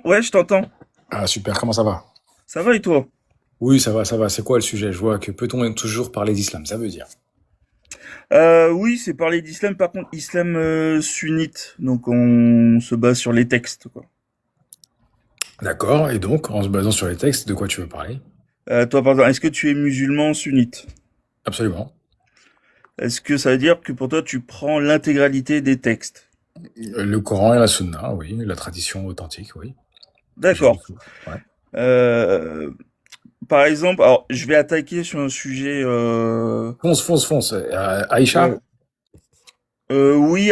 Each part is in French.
Ouais, je t'entends. Ah super, comment ça va? Ça va et toi? Oui, ça va, ça va. C'est quoi le sujet? Je vois que peut-on toujours parler d'islam, ça veut dire. Oui, c'est parler d'islam, par contre, islam sunnite. Donc on se base sur les textes, quoi. D'accord, et donc, en se basant sur les textes, de quoi tu veux parler? Toi, par exemple, est-ce que tu es musulman sunnite? Absolument. Est-ce que ça veut dire que pour toi, tu prends l'intégralité des textes? Le Coran et la Sunna, oui, la tradition authentique, oui. J'écoute D'accord. tout. Ouais. Euh, Par exemple, alors je vais attaquer sur un sujet. Fonce, fonce, fonce. Aïcha? Euh, oui,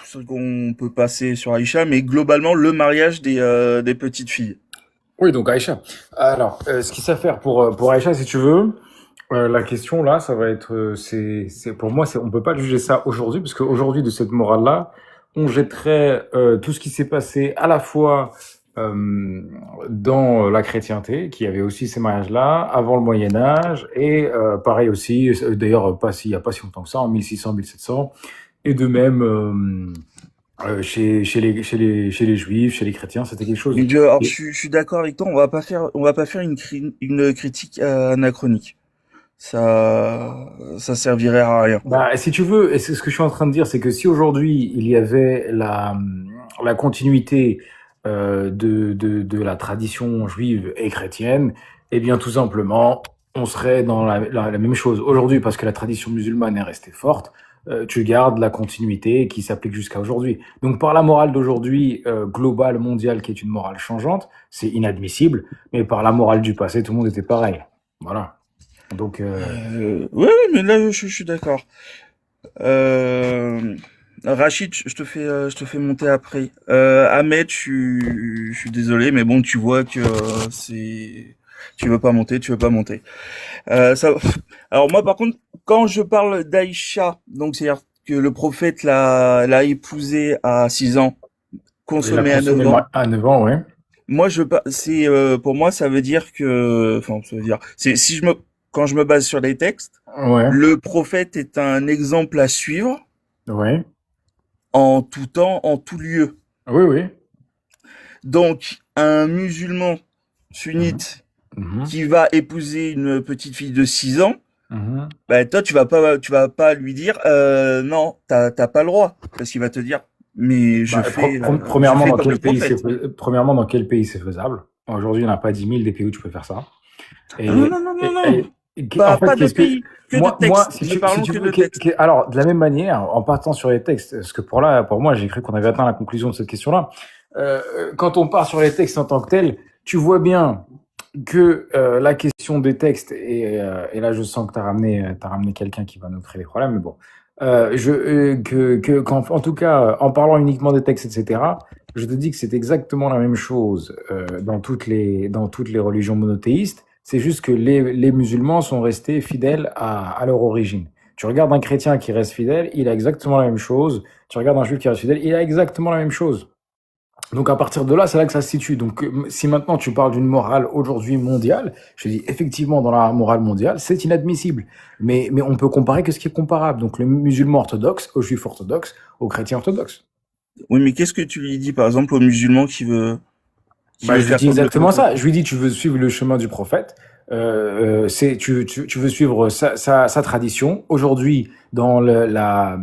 c'est vrai qu'on peut passer sur Aïcha, mais globalement, le mariage des petites filles. Oui, donc Aïcha. Alors, ce qu'il sait faire pour Aïcha, si tu veux, la question là, ça va être, pour moi, on peut pas juger ça aujourd'hui, parce qu'aujourd'hui, de cette morale-là, on jetterait tout ce qui s'est passé à la fois euh, dans la chrétienté, qui avait aussi ces mariages-là, avant le Moyen Âge, et pareil aussi, d'ailleurs, il y a pas si longtemps que ça, en 1600, 1700, et de même chez les juifs, chez les chrétiens, c'était quelque chose. Alors, je suis d'accord avec toi. On va pas faire une critique anachronique. Ça servirait à rien. Bah, si tu veux, et c'est ce que je suis en train de dire, c'est que si aujourd'hui il y avait la continuité de la tradition juive et chrétienne, eh bien tout simplement, on serait dans la même chose. Aujourd'hui, parce que la tradition musulmane est restée forte, tu gardes la continuité qui s'applique jusqu'à aujourd'hui. Donc par la morale d'aujourd'hui, globale, mondiale, qui est une morale changeante, c'est inadmissible, mais par la morale du passé, tout le monde était pareil. Voilà. Donc, Ouais, ouais, mais là, je suis d'accord. Euh, Rachid, je te fais monter après. Ahmed, je suis désolé, mais bon, tu vois que tu veux pas monter, tu veux pas monter. Ça, alors moi, par contre, quand je parle d'Aïcha, donc c'est-à-dire que le prophète l'a épousée à 6 ans, il a consommée à consommé 9 ans. à 9 ans, ouais. Moi, c'est pour moi, ça veut dire que, enfin, ça veut dire, c'est si je me, quand je me base sur les textes, Ouais, le prophète est un exemple à suivre ouais. en tout temps, en tout lieu. Oui, oui. Donc, un musulman Mhm, sunnite mhm, qui va épouser une petite fille de 6 ans, mhm. bah, toi, tu vas pas lui dire, non, t'as pas le droit. Parce qu'il va te dire, mais Bah, je premièrement, fais comme le prophète. premièrement, dans quel pays c'est faisable? Aujourd'hui, il n'y en a pas 10 000 des pays où tu peux faire ça. Ah non, Et, non, non, non, non. en fait, Pas de qu'est-ce que, pays, que de moi, texte. Ne si parlons tu que veux, de texte. alors, de la même manière, en partant sur les textes, parce que pour moi, j'ai cru qu'on avait atteint la conclusion de cette question-là. Quand on part sur les textes en tant que tels, tu vois bien que la question des textes et là je sens que t'as ramené quelqu'un qui va nous créer des problèmes, mais bon, en tout cas en parlant uniquement des textes, etc., je te dis que c'est exactement la même chose dans toutes les religions monothéistes. C'est juste que les musulmans sont restés fidèles à leur origine. Tu regardes un chrétien qui reste fidèle, il a exactement la même chose. Tu regardes un juif qui reste fidèle, il a exactement la même chose. Donc à partir de là, c'est là que ça se situe. Donc si maintenant tu parles d'une morale aujourd'hui mondiale, je dis effectivement dans la morale mondiale, c'est inadmissible. Mais on peut comparer que ce qui est comparable. Donc le musulman orthodoxe au juif orthodoxe, au chrétien orthodoxe. Oui, mais qu'est-ce que tu lui dis, par exemple, au musulman qui Bah, veut je lui faire dis comme le exactement prophète? ça. Je lui dis tu veux suivre le chemin du prophète, tu veux suivre sa tradition. Aujourd'hui, dans la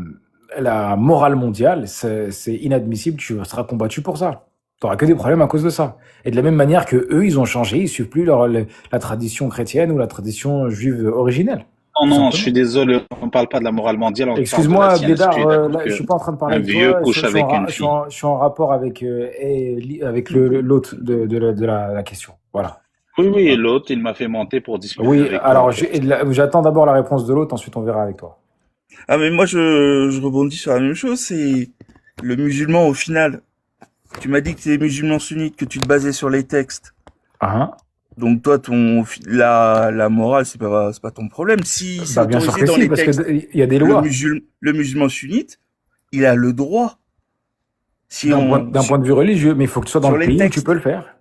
morale mondiale, c'est inadmissible, tu seras combattu pour ça. Tu n'auras que des problèmes à cause de ça. Et de la même manière que eux, ils ont changé, ils suivent plus la tradition chrétienne ou la tradition juive originelle, Non, tout non, je suis simplement. désolé, on ne parle pas de la morale mondiale, on parle de la Excuse-moi, sienne. Est-ce que tu Bédard, es d'accord là, je que suis pas en train de parler un avec vieux toi, couche avec une fille? je suis en rapport avec, avec l'autre la question. Voilà. Oui, oui, et Voilà. l'autre, il m'a fait monter pour discuter Oui, avec toi, en alors fait. j'attends d'abord la réponse de l'autre, ensuite on verra avec toi. Ah, mais moi, je rebondis sur la même chose, c'est le musulman, au final. Tu m'as dit que tu es musulman sunnite, que tu te basais sur les textes. Hein. Donc toi, la morale, c'est pas ton problème. Si c'est Bah bien sûr autorisé que dans si, les parce que textes, il y a des lois. le musulman sunnite, il a le droit, si on, D'un point de vue religieux, mais il faut que tu sois dans sur le les pays où tu peux textes. le faire.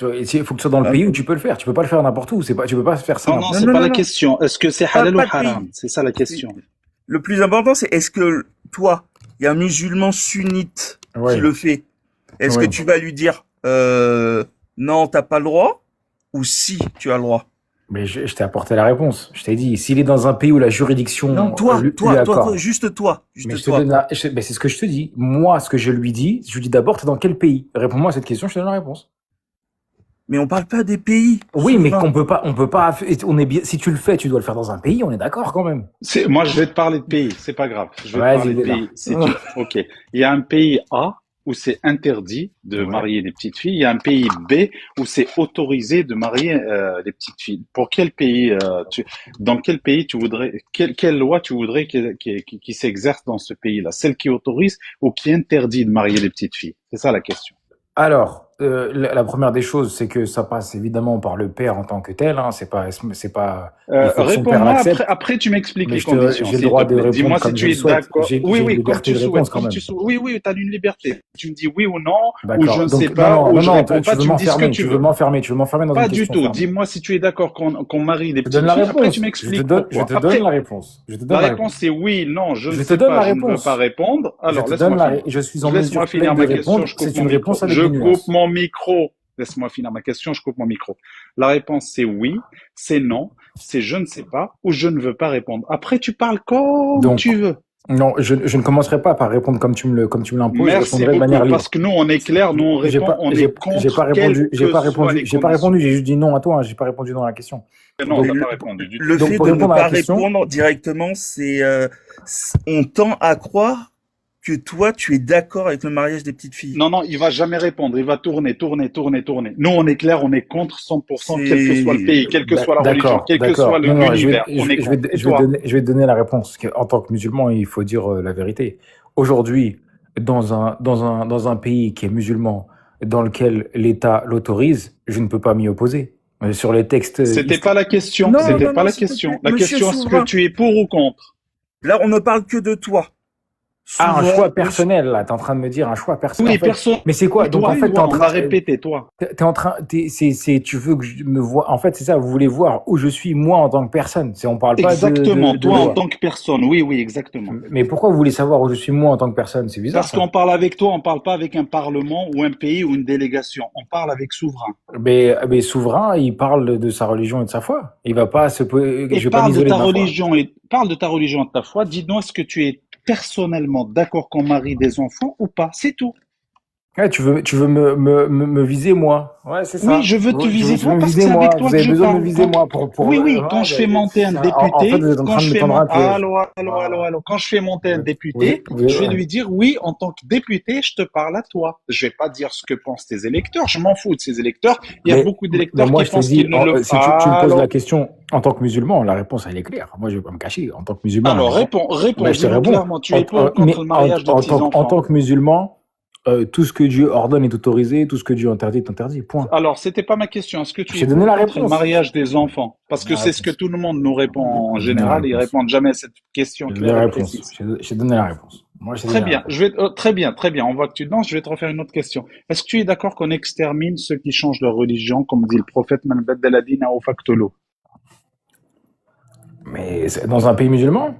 Il faut que tu sois dans le Euh, pays où tu peux le faire. Tu peux pas le faire n'importe où. Tu peux pas faire ça Non, non, n'importe non, c'est où. non, pas non, la non, question. Est-ce que c'est halal ou pas de haram? pays. C'est ça la C'est- question. Le plus important, c'est est-ce que toi, il y a un musulman sunnite qui Oui, le fait? Est-ce que oui. tu vas lui dire? non, t'as pas le droit, ou si tu as le droit? Mais je t'ai apporté la réponse. Je t'ai dit, s'il est dans un pays où la juridiction Non, toi, lui toi, toi, toi, accorde. juste toi, Mais juste je te toi. donne mais c'est ce que je te dis. Moi, ce que je lui dis, je lui dis d'abord, t'es dans quel pays? Réponds-moi à cette question, je te donne la réponse. Mais on parle pas des pays Oui, mais souverains. on peut pas, on est bien, si tu le fais, tu dois le faire dans un pays, on est d'accord quand même. Moi, je vais te parler de pays, c'est pas grave. Je vais te Vas-y, parler de déjà. pays. Ok. Il y a un pays A où c'est interdit de Ouais. marier des petites filles. Il y a un pays B où c'est autorisé de marier des petites filles. Pour quel pays, dans quel pays tu voudrais, quelle loi tu voudrais qui s'exerce dans ce pays-là? Celle qui autorise ou qui interdit de marier des petites filles? C'est ça la question. Alors, la première des choses, c'est que ça passe évidemment par le père en tant que tel, hein. C'est pas, il faut que son père Réponds-moi l'accepte. après tu m'expliques Mais les conditions, j'ai le s'il te droit de plaît. répondre Dis-moi si comme je tu le es souhaite. d'accord. Oui, J'ai une oui, comme liberté tu de souhaites, réponse quand même. Oui, oui, tu as une liberté. Tu me dis oui ou non, ou D'accord. je ne sais Donc, pas, ou je non, réponds tu pas, veux tu me dis ce que m'enfermer, tu veux. tu veux m'enfermer dans Pas une du question tout. fermée. Dis-moi si tu es d'accord qu'on marie des Je te donne petites la filles. Après, tu réponse. m'expliques Je pourquoi. te donne Après, la réponse. Je te la donne la réponse réponse. c'est oui, non, je ne Je te sais donne pas, la je ne veux pas réponse. répondre. Je Alors, te donne laisse-moi finir. je suis en Laisse-moi mesure pleine finir de ma question, répondre. je coupe C'est mon une micro. réponse avec Je des coupe nuances. mon micro. Laisse-moi finir ma question, je coupe mon micro. La réponse c'est oui, c'est non, c'est je ne sais pas ou je ne veux pas répondre. Après, tu parles comme Donc, tu veux. non, je ne commencerai pas par répondre comme tu me l'imposes. Je Merci répondrai de beaucoup, manière libre. parce que nous, on est clair, nous, on répond, on est J'ai pas contre quelles répondu, que soient les j'ai pas conditions. répondu, j'ai juste dit non à toi, hein, j'ai pas répondu non à la question. Mais non, Mais t'as Donc, pas répondu du tout. le donc fait pour de ne répondre à la pas question, répondre directement, on tend à croire que toi, tu es d'accord avec le mariage des petites filles. Non, non, il va jamais répondre. Il va tourner, tourner, tourner, tourner. Nous, on est clair, on est contre 100%, quel que soit le C'est, pays, quelle que soit la religion, d'accord, quel que soit d'accord. Non, non, l'univers. On est contre. Et toi? je vais te donner la réponse. Parce que en tant que musulman, il faut dire la vérité. Aujourd'hui, dans un pays qui est musulman, dans lequel l'État l'autorise, je ne peux pas m'y opposer. Sur les textes C'était pas la question. Non, C'était non, pas non, la s'il te plaît, question. La monsieur question, est-ce que souverain. tu es pour ou contre? Là, on ne parle que de toi. Ah, un Souverain, choix monsieur- personnel, là. T'es en train de me dire un choix personnel. Oui, En fait, personne. mais c'est quoi? Donc, Toi, en fait, t'es toi, en on train, va répéter, toi. t'es en train, tu veux que je me vois. En fait, c'est ça, vous voulez voir où je suis, moi, en tant que personne. On parle pas Exactement. de Toi, en loi. tant que personne. Oui, oui, exactement. Mais pourquoi vous voulez savoir où je suis, moi, en tant que personne? C'est bizarre, Parce ça. qu'on parle avec toi, on parle pas avec un parlement ou un pays ou une délégation. On parle avec souverain. Mais souverain, il parle de sa religion et de sa foi. Il va pas se, Et je vais pas parle de m'isoler de ta ma foi. religion et parle de ta religion et de ta foi. Dis-nous, est-ce que tu es personnellement d'accord qu'on marie des enfants ou pas? C'est tout. Ouais, tu veux me viser, moi. Ouais, c'est ça. Oui, je veux te viser Tu veux toi me parce que viser, c'est moi. avec toi Vous que avez je besoin de me parle. viser, moi, Oui, oui, quand ouais, je fais monter un en fait, député, vous êtes en quand train je de me fais tendre mon... un piège. Allô, quand je fais monter un député, Vous je vais lui dire oui, en tant que député, je te parle à toi. Je vais pas dire ce que pensent tes électeurs. Je m'en fous de ces électeurs. Il y a beaucoup mais d'électeurs moi, qui je te pensent dis, qu'ils ne le... si tu me poses la question en tant que musulman, la réponse, elle est claire. Moi, je vais pas me cacher. En tant que musulman, la Alors, réponse, réponds, je te dis-nous réponds. clairement, tu es pour ou contre le mariage de En petits-enfants? tant que musulman, tout ce que Dieu ordonne est autorisé, tout ce que Dieu interdit est interdit. Point. Alors, c'était pas ma question. Est-ce que tu Je es t'ai pour donné ou la contre le réponse. mariage des enfants? Parce que La c'est ce que réponse. tout le monde nous répond en J'ai donné la général. Ils réponse. répondent jamais à cette question J'ai donné claire la et réponse. précise. J'ai donné la réponse. Moi, je t'ai Très donné la bien. réponse. Très bien, très bien. On voit que tu danses. Je vais te refaire une autre question. Est-ce que tu es d'accord qu'on extermine ceux qui changent leur religion, comme dit le prophète Man baddala dinahu faqtuluh? Mais dans un pays musulman?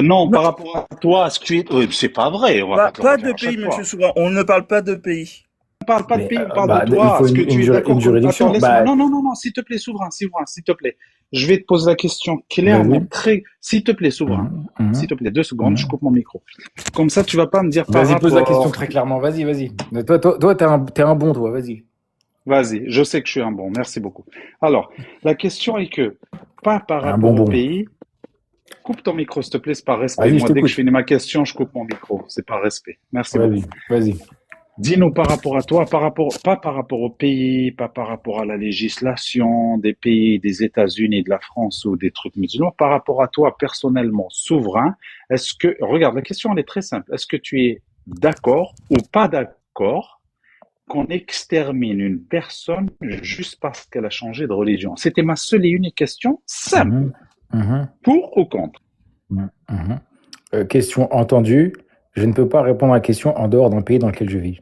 Non, Non, par rapport à toi, est-ce que tu es... c'est pas vrai. On va pas te le pas refaire de à pays, chaque monsieur fois. Souverain. On ne parle pas de pays. On parle pas de Mais pays, on parle de il toi. faut Est-ce que tu es une d'accord qu'on... Attends, juridiction. laisse-moi. Non, non, non, non, s'il te plaît, souverain, s'il te plaît. Je vais te poser la question clairement, Vas-y. très... S'il te plaît, souverain. S'il te plaît, 2 secondes, je coupe mon micro. Comme ça, tu vas pas me dire par Vas-y, pose la question rapport... très clairement. Vas-y. Toi, t'es un bon, toi. Vas-y. Vas-y, je sais que je suis un bon. Merci beaucoup. Alors, la question est que, pas par Un rapport au bonbon. pays... Coupe ton micro, s'il te plaît, c'est par respect. Vas-y, je Moi, dès que je t'écoute. finis ma question, je coupe mon micro. C'est par respect. Merci beaucoup. Vas-y. Dis-nous par rapport à toi, pas par rapport au pays, pas par rapport à la législation des pays, des États-Unis, de la France ou des trucs musulmans, par rapport à toi personnellement, souverain, regarde, la question elle est très simple. Est-ce que tu es d'accord ou pas d'accord qu'on extermine une personne juste parce qu'elle a changé de religion? C'était ma seule et unique question, simple. Pour ou contre? Question entendue. Je ne peux pas répondre à la question en dehors d'un pays dans lequel je vis.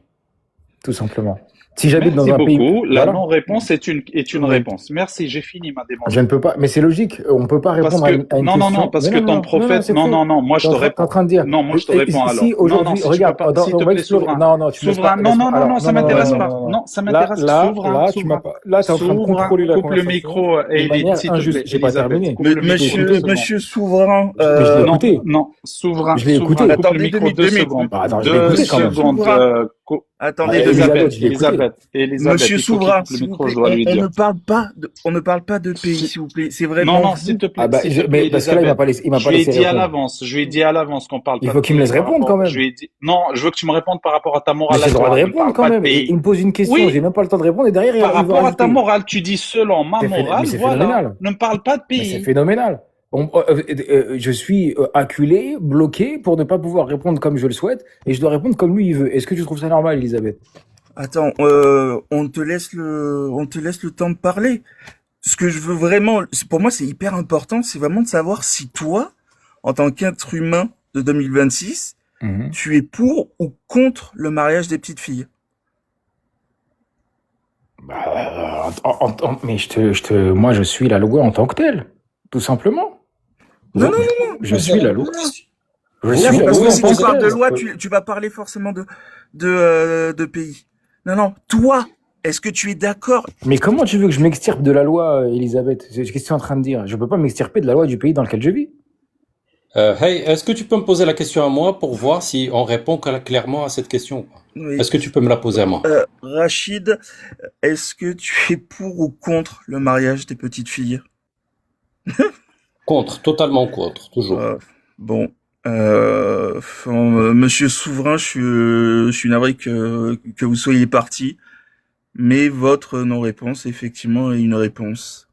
Tout simplement. Si j'habite dans Merci un pays, beaucoup. La voilà. non-réponse est une Oui. réponse. Merci, j'ai fini ma Je ne peux démonstration. pas, mais c'est logique, on peut pas Parce répondre à que, à une non, non, non, question. parce Mais que non, non, ton non, non, non, prophète, c'est non, faux. non, non, moi je te T'es en réponds. train de dire, Non, moi je te réponds alors. si Non, non, aujourd'hui, si tu peux regarde, pas, s'il te on va plaît, explorer. souverain. Non, non, tu me laisses pas, Souverain, non, laisse-moi. non, non, Alors, non, non, ça non, non, non, m'intéresse non, pas. non, non, non. Non, ça m'intéresse. Souverain, Là, tu m'as souverain. pas, là, t'es en train de Souverain, contrôler la coupe le conversation micro, de manière s'il te injuste. plaît, J'ai pas Elisabeth, terminé. coupe le micro deux secondes. Monsieur Souverain, Mais je l'ai Non, écouté. non, souverain, Je l'ai souverain, écouté. coupe le attendez micro deux 2 minutes. secondes. Bah, attends, je l'ai Deux écouté quand Monsieur même. secondes. Souverain, Bah, attendez 2 minutes. Elisabeth, Elisabeth, je l'ai écouté. Elisabeth, Monsieur il faut qu'il Souverain, coupe le s'il vous micro, je plaît, dois lui dire. on ne parle pas de pays, Si- s'il vous plaît. C'est Non, vraiment non, s'il vous. te Ah plaît, bah, s'il te plaît, mais parce que là, Elisabeth. il m'a Je pas lui ai laissé dit à répondre. l'avance, je lui ai dit à l'avance qu'on parle Il pas faut de qu'il me pays laisse par répondre rapport. quand Je même. lui ai dit, non, je veux que tu me répondes par rapport à ta Mais morale j'ai à le droit de toi. Ne me répondre parle quand pas de même. Il pays. me pose une question, j'ai Oui, même pas le temps de répondre et derrière, par il veut rapport à ta rajouter. morale, tu dis selon ma Mais morale, c'est voilà. phénoménal. Ne me parle pas de Mais c'est pays. phénoménal. Je suis acculé, bloqué pour ne pas pouvoir répondre comme je le souhaite et je dois répondre comme lui il veut. Est-ce que tu trouves ça normal, Elisabeth? Attends, on te laisse le temps de parler. Ce que je veux vraiment, pour moi, c'est hyper important, c'est vraiment de savoir si toi, en tant qu'être humain de 2026, Mhm. tu es pour ou contre le mariage des petites filles. Bah, mais moi, je suis la loi en tant que telle, tout simplement. Non, Je, non, je suis la loi. Je Vous, suis non, la parce vous que loi en si tant tu que parles de telle. loi, tu vas parler forcément de pays. Non, non, toi, est-ce que tu es d'accord? Mais comment tu veux que je m'extirpe de la loi, Elisabeth? C'est ce que tu es en train de dire. Je peux pas m'extirper de la loi du pays dans lequel je vis. Hey, est-ce que tu peux me poser la question à moi pour voir si on répond clairement à cette question ou pas? Oui. Est-ce que tu peux me la poser à moi? Rachid, est-ce que tu es pour ou contre le mariage des petites filles? Contre, totalement contre, toujours. Bon, Monsieur Souverain, je suis navré que vous soyez parti, mais votre non-réponse, effectivement, est une réponse.